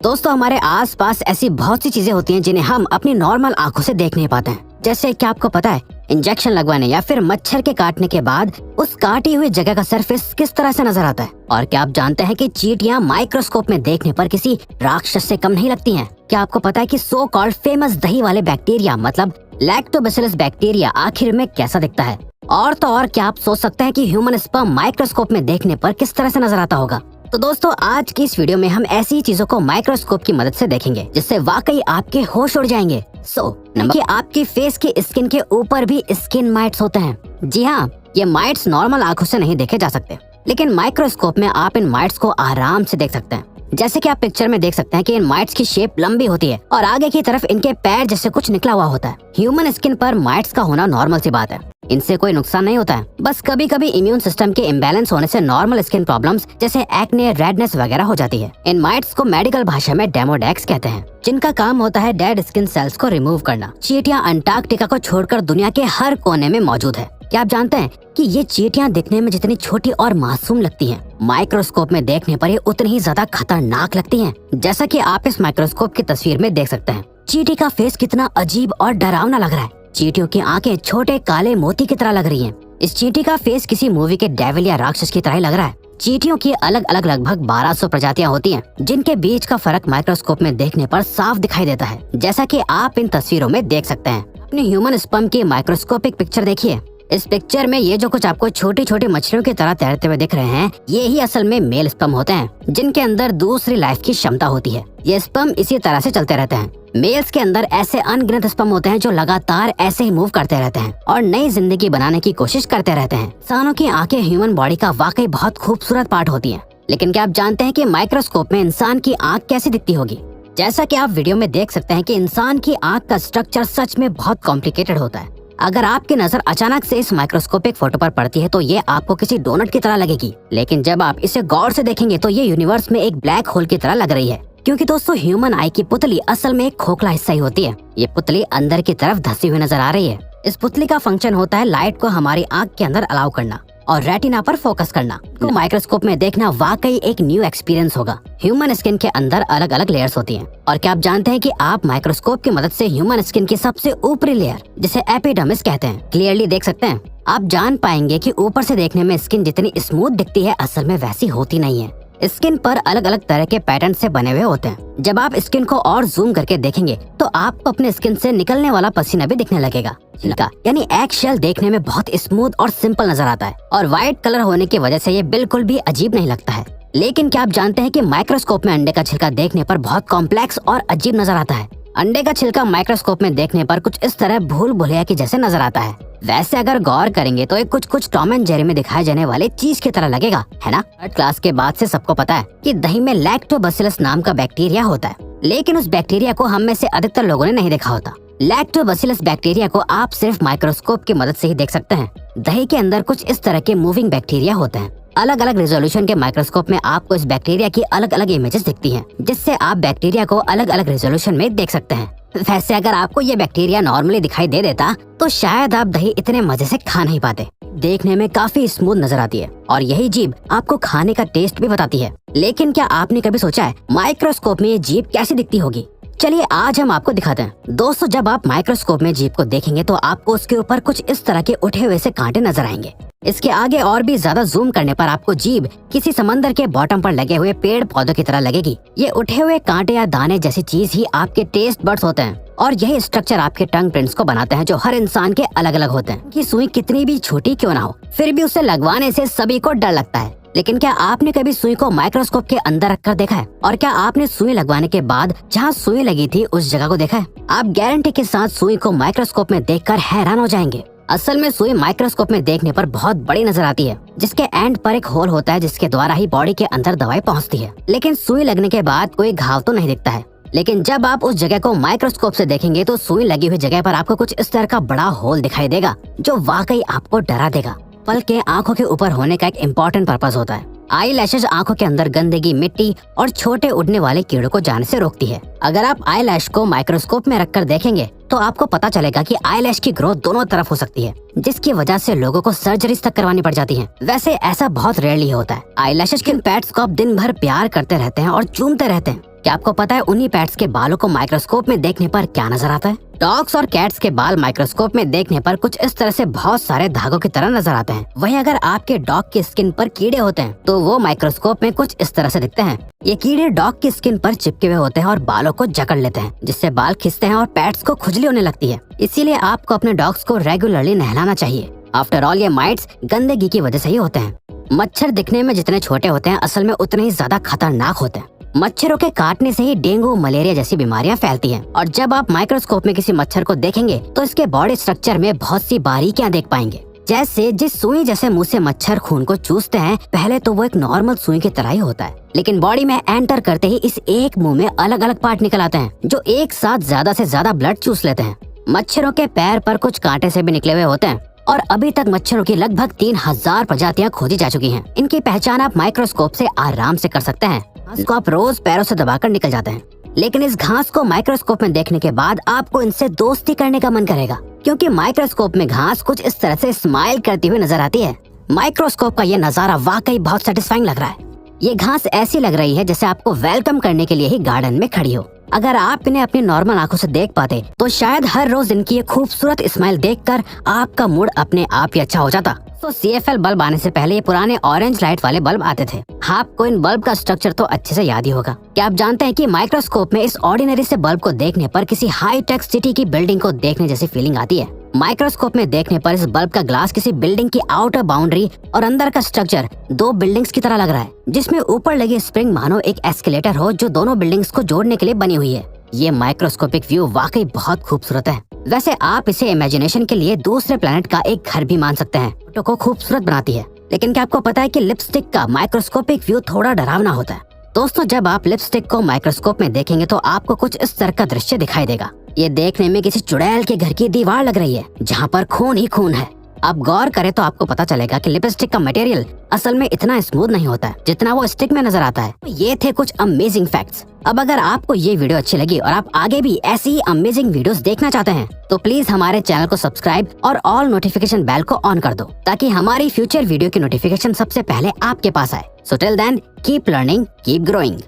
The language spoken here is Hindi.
दोस्तों, हमारे आसपास ऐसी बहुत सी चीजें होती हैं जिन्हें हम अपनी नॉर्मल आंखों से देख नहीं पाते हैं। जैसे क्या आपको पता है, इंजेक्शन लगवाने या फिर मच्छर के काटने के बाद उस काटी हुई जगह का सरफेस किस तरह से नजर आता है? और क्या आप जानते हैं कि चींटियां माइक्रोस्कोप में देखने पर किसी राक्षस से कम नहीं लगती हैं? क्या आपको पता है कि सो कॉल्ड फेमस दही वाले बैक्टीरिया मतलब लैक्टोबैसिलस बैक्टीरिया आखिर में कैसा दिखता है? और तो और क्या आप सोच सकते हैं कि ह्यूमन स्पर्म माइक्रोस्कोप में देखने पर किस तरह से नजर आता होगा? तो दोस्तों, आज की इस वीडियो में हम ऐसी ही चीजों को माइक्रोस्कोप की मदद से देखेंगे जिससे वाकई आपके होश उड़ जाएंगे। नंबर कि आपकी फेस की स्किन के ऊपर भी स्किन माइट्स होते हैं। जी हाँ, ये माइट्स नॉर्मल आंखों से नहीं देखे जा सकते, लेकिन माइक्रोस्कोप में आप इन माइट्स को आराम से देख सकते हैं। जैसे कि आप पिक्चर में देख सकते हैं कि इन माइट्स की शेप लंबी होती है और आगे की तरफ इनके पैर जैसे कुछ निकला हुआ होता है। ह्यूमन स्किन पर माइट्स का होना नॉर्मल सी बात है, इनसे कोई नुकसान नहीं होता है। बस कभी कभी इम्यून सिस्टम के इम्बैलेंस होने से नॉर्मल स्किन प्रॉब्लम्स जैसे एक्ने, रेडनेस वगैरह हो जाती है। इन माइट्स को मेडिकल भाषा में डेमोडेक्स कहते हैं, जिनका काम होता है डेड स्किन सेल्स को रिमूव करना। चींटियां अंटार्कटिका को छोड़कर दुनिया के हर कोने में मौजूद है। क्या आप जानते हैं कि ये चींटियां दिखने में जितनी छोटी और मासूम लगती हैं, माइक्रोस्कोप में देखने पर ये उतनी ही ज्यादा खतरनाक लगती हैं। जैसा कि आप इस माइक्रोस्कोप की तस्वीर में देख सकते हैं, चींटी का फेस कितना अजीब और डरावना लग रहा है। चींटियों की आंखें छोटे काले मोती की तरह लग रही हैं। इस चींटी का फेस किसी मूवी के डेविल या राक्षस की तरह ही लग रहा है। चींटियों की अलग अलग लगभग 1200 प्रजातियां होती हैं, जिनके बीच का फर्क माइक्रोस्कोप में देखने पर साफ दिखाई देता है, जैसा कि आप इन तस्वीरों में देख सकते हैं। अपने ह्यूमन स्पर्म की माइक्रोस्कोपिक पिक्चर देखिए। इस पिक्चर में ये जो कुछ आपको छोटी छोटी मछलियों की तरह तैरते हुए दिख रहे हैं, ये ही असल में मेल स्पर्म होते हैं, जिनके अंदर दूसरी लाइफ की क्षमता होती है। ये स्पर्म इसी तरह से चलते रहते हैं। मेल्स के अंदर ऐसे अनगिनत स्पर्म होते हैं जो लगातार ऐसे ही मूव करते रहते हैं और नई जिंदगी बनाने की कोशिश करते रहते हैं। इंसानों की आंखें ह्यूमन बॉडी का वाकई बहुत खूबसूरत पार्ट होती हैं, लेकिन क्या आप जानते हैं कि माइक्रोस्कोप में इंसान की आंख कैसी दिखती होगी? जैसा कि आप वीडियो में देख सकते हैं कि इंसान की आंख का स्ट्रक्चर सच में बहुत कॉम्प्लिकेटेड होता है। अगर आपकी नजर अचानक से इस माइक्रोस्कोपिक फोटो पर पड़ती है तो ये आपको किसी डोनट की तरह लगेगी, लेकिन जब आप इसे गौर से देखेंगे तो ये यूनिवर्स में एक ब्लैक होल की तरह लग रही है। क्योंकि दोस्तों, ह्यूमन आई की पुतली असल में एक खोखला हिस्सा ही होती है। ये पुतली अंदर की तरफ धसी हुई नजर आ रही है। इस पुतली का फंक्शन होता है लाइट को हमारी आंख के अंदर अलाउ करना और रेटिना पर फोकस करना। तो माइक्रोस्कोप में देखना वाकई एक न्यू एक्सपीरियंस होगा। ह्यूमन स्किन के अंदर अलग अलग लेयर्स होती हैं, और क्या आप जानते हैं कि आप माइक्रोस्कोप की मदद से ह्यूमन स्किन की सबसे ऊपरी लेयर, जिसे एपिडर्मिस कहते हैं, क्लियरली देख सकते हैं। आप जान पाएंगे कि ऊपर से देखने में स्किन जितनी स्मूथ दिखती है, असल में वैसी होती नहीं है। स्किन पर अलग अलग तरह के पैटर्न से बने हुए होते हैं। जब आप स्किन को और जूम करके देखेंगे तो आपको अपने स्किन से निकलने वाला पसीना भी दिखने लगेगा। यानी एग शेल देखने में बहुत स्मूथ और सिंपल नजर आता है, और व्हाइट कलर होने की वजह से ये बिल्कुल भी अजीब नहीं लगता है। लेकिन क्या आप जानते हैं कि माइक्रोस्कोप में अंडे का छिलका देखने पर बहुत कॉम्प्लेक्स और अजीब नजर आता है। अंडे का छिलका माइक्रोस्कोप में देखने पर कुछ इस तरह भूल भुलैया की जैसे नजर आता है। वैसे अगर गौर करेंगे तो ये कुछ टॉम एंड जेरी में दिखाए जाने वाले चीज की तरह लगेगा, है ना? थर्ड क्लास के बाद से सबको पता है कि दही में लैक्टोबैसिलस नाम का बैक्टीरिया होता है, लेकिन उस बैक्टीरिया को हम में से अधिकतर लोगों ने नहीं देखा होता। लैक्टोबैसिलस बैक्टीरिया को आप सिर्फ माइक्रोस्कोप की मदद से ही देख सकते हैं। दही के अंदर कुछ इस तरह के मूविंग बैक्टीरिया होते हैं। अलग अलग रेजोल्यूशन के माइक्रोस्कोप में आपको इस बैक्टीरिया की अलग अलग इमेजेस दिखती हैं, जिससे आप बैक्टीरिया को अलग अलग रेजोल्यूशन में देख सकते हैं। वैसे अगर आपको ये बैक्टीरिया नॉर्मली दिखाई दे देता तो शायद आप दही इतने मजे से खा नहीं पाते। देखने में काफी स्मूथ नजर आती है और यही जीभ आपको खाने का टेस्ट भी बताती है। लेकिन क्या आपने कभी सोचा है माइक्रोस्कोप में ये जीभ कैसी दिखती होगी? चलिए आज हम आपको दिखाते हैं। दोस्तों, जब आप माइक्रोस्कोप में जीभ को देखेंगे तो आपको उसके ऊपर कुछ इस तरह के उठे हुए से कांटे नजर आएंगे। इसके आगे और भी ज्यादा जूम करने पर आपको जीभ किसी समंदर के बॉटम पर लगे हुए पेड़ पौधों की तरह लगेगी। ये उठे हुए कांटे या दाने जैसी चीज ही आपके टेस्ट बड्स होते हैं, और यही स्ट्रक्चर आपके टंग प्रिंट्स को बनाते हैं, जो हर इंसान के अलग अलग होते हैं। कि सुई कितनी भी छोटी क्यों ना हो, फिर भी उसे लगवाने से सभी को डर लगता है। लेकिन क्या आपने कभी सुई को माइक्रोस्कोप के अंदर रखकर देखा है? और क्या आपने सुई लगवाने के बाद जहाँ सुई लगी थी उस जगह को देखा है? आप गारंटी के साथ सुई को माइक्रोस्कोप में देखकर हैरान हो जाएंगे। असल में सुई माइक्रोस्कोप में देखने पर बहुत बड़ी नजर आती है, जिसके एंड पर एक होल होता है जिसके द्वारा ही बॉडी के अंदर दवाई पहुंचती है। लेकिन सुई लगने के बाद कोई घाव तो नहीं दिखता है। लेकिन जब आप उस जगह को माइक्रोस्कोप से देखेंगे तो सुई लगी हुई जगह पर आपको कुछ इस तरह का बड़ा होल दिखाई देगा, जो वाकई आपको डरा देगा। पल के आंखों के ऊपर होने का एक इम्पोर्टेंट पर्पस होता है। आई लैशेज आंखों के अंदर गंदगी, मिट्टी और छोटे उड़ने वाले कीड़ों को जाने से रोकती है। अगर आप आई लैश को माइक्रोस्कोप में रखकर देखेंगे तो आपको पता चलेगा कि आई लैश की ग्रोथ दोनों तरफ हो सकती है, जिसकी वजह से लोगों को सर्जरीज तक करवानी पड़ जाती है। वैसे ऐसा बहुत रेयरली होता है। आई लैशेज के पेट्स को आप दिन भर प्यार करते रहते हैं और चूमते रहते हैं, क्या आपको पता है उन्हीं पेट्स के बालों को माइक्रोस्कोप में देखने पर क्या नजर आता है? डॉग्स और कैट्स के बाल माइक्रोस्कोप में देखने पर कुछ इस तरह से बहुत सारे धागों की तरह नजर आते हैं। वहीं अगर आपके डॉग की स्किन पर कीड़े होते हैं तो वो माइक्रोस्कोप में कुछ इस तरह से दिखते हैं। ये कीड़े डॉग की स्किन पर चिपके हुए होते हैं और बालों को जकड़ लेते हैं, जिससे बाल खिंचते हैं और पेट्स को खुजली होने लगती है। इसीलिए आपको अपने डॉग्स को रेगुलरली नहलाना चाहिए। आफ्टर ऑल ये माइट्स गंदगी की वजह से ही होते हैं। मच्छर दिखने में जितने छोटे होते हैं असल में उतने ही ज्यादा खतरनाक होते हैं। मच्छरों के काटने से ही डेंगू, मलेरिया जैसी बीमारियां फैलती हैं। और जब आप माइक्रोस्कोप में किसी मच्छर को देखेंगे तो इसके बॉडी स्ट्रक्चर में बहुत सी बारीकियां देख पाएंगे। जैसे जिस सुई जैसे मुंह से मच्छर खून को चूसते हैं, पहले तो वो एक नॉर्मल सुई की तरह ही होता है, लेकिन बॉडी में एंटर करते ही इस एक मुंह में अलग अलग पार्ट निकल आते हैं जो एक साथ ज्यादा से ज्यादा ब्लड चूस लेते हैं। मच्छरों के पैर पर कुछ कांटे से भी निकले हुए होते हैं और अभी तक मच्छरों की लगभग 3000 प्रजातियां खोजी जा चुकी हैं। इनकी पहचान आप माइक्रोस्कोप से आराम से कर सकते हैं। घास को आप रोज पैरों से दबाकर निकल जाते हैं, लेकिन इस घास को माइक्रोस्कोप में देखने के बाद आपको इनसे दोस्ती करने का मन करेगा, क्योंकि माइक्रोस्कोप में घास कुछ इस तरह से स्माइल करती हुई नजर आती है। माइक्रोस्कोप का ये नजारा वाकई बहुत सेटिस्फाइंग लग रहा है। ये घास ऐसी लग रही है जैसे आपको वेलकम करने के लिए ही गार्डन में खड़ी हो। अगर आप इन्हें अपनी नॉर्मल आंखों से देख पाते तो शायद हर रोज इनकी ये खूबसूरत स्माइल देखकर आपका मूड अपने आप ही अच्छा हो जाता। तो CFL बल्ब आने से पहले ये पुराने ऑरेंज लाइट वाले बल्ब आते थे। आपको इन बल्ब का स्ट्रक्चर तो अच्छे से याद ही होगा। क्या आप जानते हैं कि माइक्रोस्कोप में इस ऑर्डिनरी से बल्ब को देखने पर किसी हाई टेक सिटी की बिल्डिंग को देखने जैसी फीलिंग आती है। माइक्रोस्कोप में देखने पर इस बल्ब का ग्लास किसी बिल्डिंग की आउटर बाउंड्री और अंदर का स्ट्रक्चर दो बिल्डिंग्स की तरह लग रहा है, जिसमें ऊपर लगी स्प्रिंग मानो एक एस्केलेटर हो जो दोनों बिल्डिंग्स को जोड़ने के लिए बनी हुई है। ये माइक्रोस्कोपिक व्यू वाकई बहुत खूबसूरत है। वैसे आप इसे इमेजिनेशन के लिए दूसरे प्लेनेट का एक घर भी मान सकते हैं। फोटो को खूबसूरत बनाती है। लेकिन क्या आपको पता है कि लिपस्टिक का माइक्रोस्कोपिक व्यू थोड़ा डरावना होता है? दोस्तों, जब आप लिपस्टिक को माइक्रोस्कोप में देखेंगे तो आपको कुछ इस तरह का दृश्य दिखाई देगा। ये देखने में किसी चुड़ैल के घर की दीवार लग रही है जहाँ पर खून ही खून है। आप गौर करें तो आपको पता चलेगा कि लिपस्टिक का मटेरियल असल में इतना स्मूथ नहीं होता है जितना वो स्टिक में नजर आता है। ये थे कुछ अमेजिंग फैक्ट्स। अब अगर आपको ये वीडियो अच्छी लगी और आप आगे भी ऐसी ही अमेजिंग वीडियोस देखना चाहते हैं तो प्लीज हमारे चैनल को सब्सक्राइब और ऑल नोटिफिकेशन बेल को ऑन कर दो, ताकि हमारी फ्यूचर वीडियो की नोटिफिकेशन सबसे पहले आपके पास आए। So till then keep learning, keep growing.